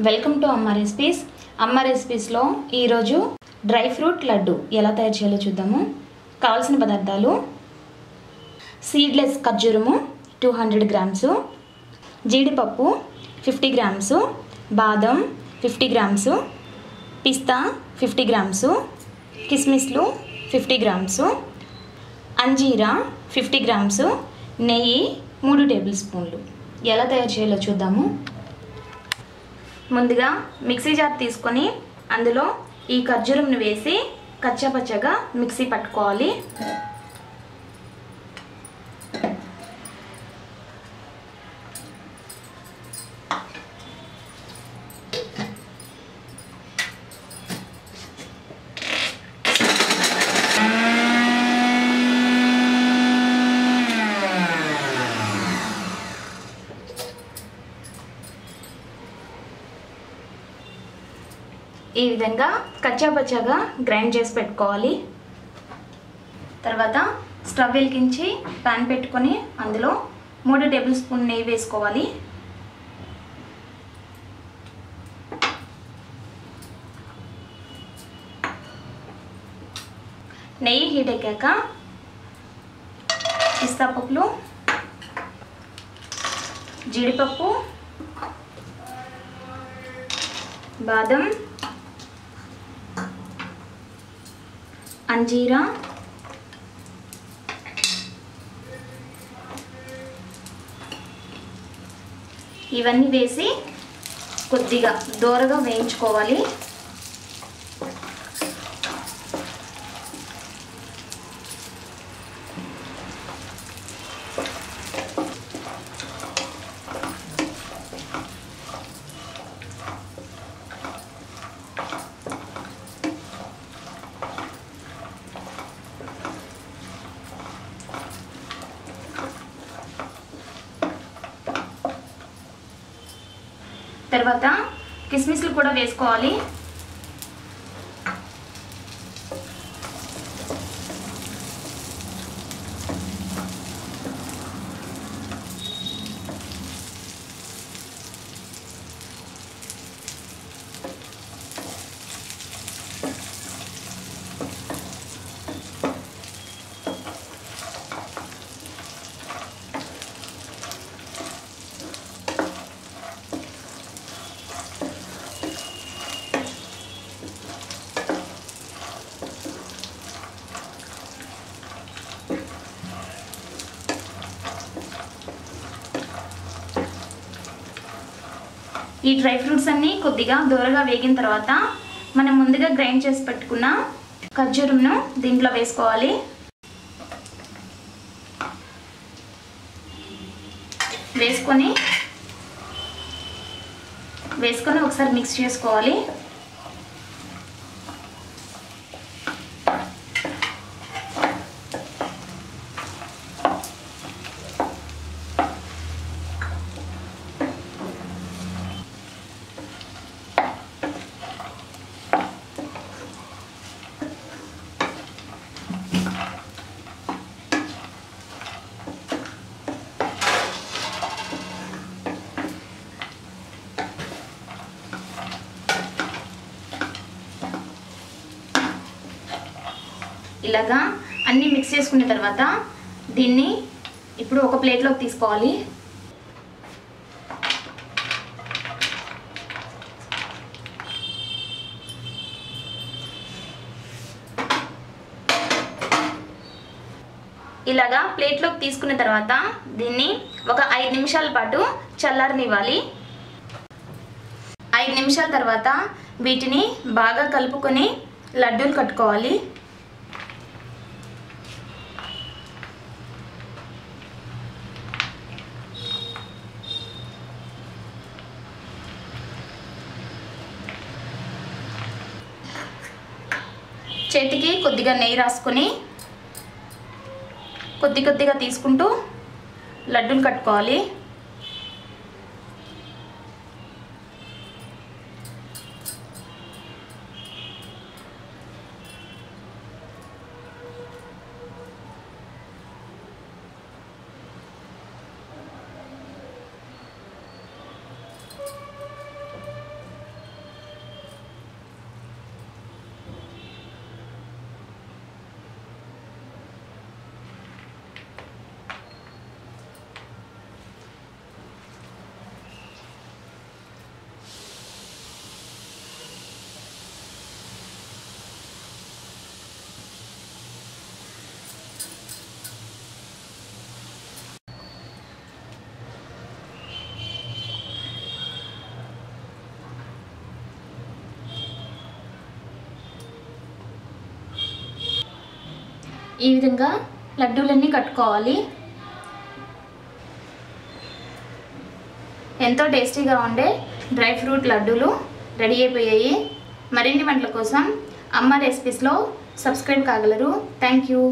Welcome to అమ్మ recipes. అమ్మ రెసిపీస్లో ఈరోజు డ్రై ఫ్రూట్ లడ్డు ఎలా తయారు చేయాలో చూద్దాము. కావాల్సిన పదార్థాలు: సీడ్లెస్ ఖర్జూరము 200 గ్రామ్స్, జీడిపప్పు 50 గ్రామ్స్, బాదం 50 గ్రామ్స్, పిస్తా 50 గ్రామ్స్, కిస్మిస్లు 50 గ్రామ్స్, అంజీరా 50 గ్రామ్స్, నెయ్యి 3 టేబుల్ స్పూన్లు. ఎలా తయారు చేయాలో చూద్దాము. ముందుగా మిక్సీ జార్ తీసుకొని అందులో ఈ ఖర్జూరంను వేసి కచ్చాపచ్చగా మిక్సీ పట్టుకోవాలి. ఈ విధంగా కచ్చాపచ్చాగా గ్రైండ్ చేసి పెట్టుకోవాలి. తర్వాత స్టవ్ వెలిగించి పాన్ పెట్టుకొని అందులో 3 టేబుల్ స్పూన్ నెయ్యి వేసుకోవాలి. నెయ్యి హీట్ ఎక్కాక పిస్తా పప్పులు, జీడిపప్పు, బాదం, అంజీరా, ఇవన్నీ వేసి కొద్దిగా దోరగా వేయించుకోవాలి. తర్వాత కిస్మిస్లు కూడా వేసుకోవాలి. ఈ డ్రై ఫ్రూట్స్ అన్నీ కొద్దిగా దూరగా వేగిన తర్వాత మనం ముందుగా గ్రైండ్ చేసి పెట్టుకున్న ఖర్జూరంను దీంట్లో వేసుకోవాలి. వేసుకొని ఒకసారి మిక్స్ చేసుకోవాలి. ఇలాగా అన్నీ మిక్స్ చేసుకున్న తర్వాత దీన్ని ఇప్పుడు ఒక ప్లేట్లోకి తీసుకోవాలి. ఇలాగా ప్లేట్లోకి తీసుకున్న తర్వాత దీన్ని ఒక 5 నిమిషాల పాటు చల్లారనివ్వాలి. 5 నిమిషాల తర్వాత వీటిని బాగా కలుపుకొని లడ్డూలు కట్టుకోవాలి. చేతికి కొద్దిగా నెయ్యి రాసుకొని కొద్దిగా తీసుకుంటూ లడ్డూలు కట్టుకోవాలి. ఈ విధంగా లడ్డూలన్నీ కట్టుకోవాలి. ఎంతో టేస్టీగా ఉండే డ్రై ఫ్రూట్ లడ్డూలు రెడీ అయిపోయాయి. మరిన్ని వంటల కోసం అమ్మ రెసిపీస్లో సబ్స్క్రైబ్ కాగలరు. Thank you.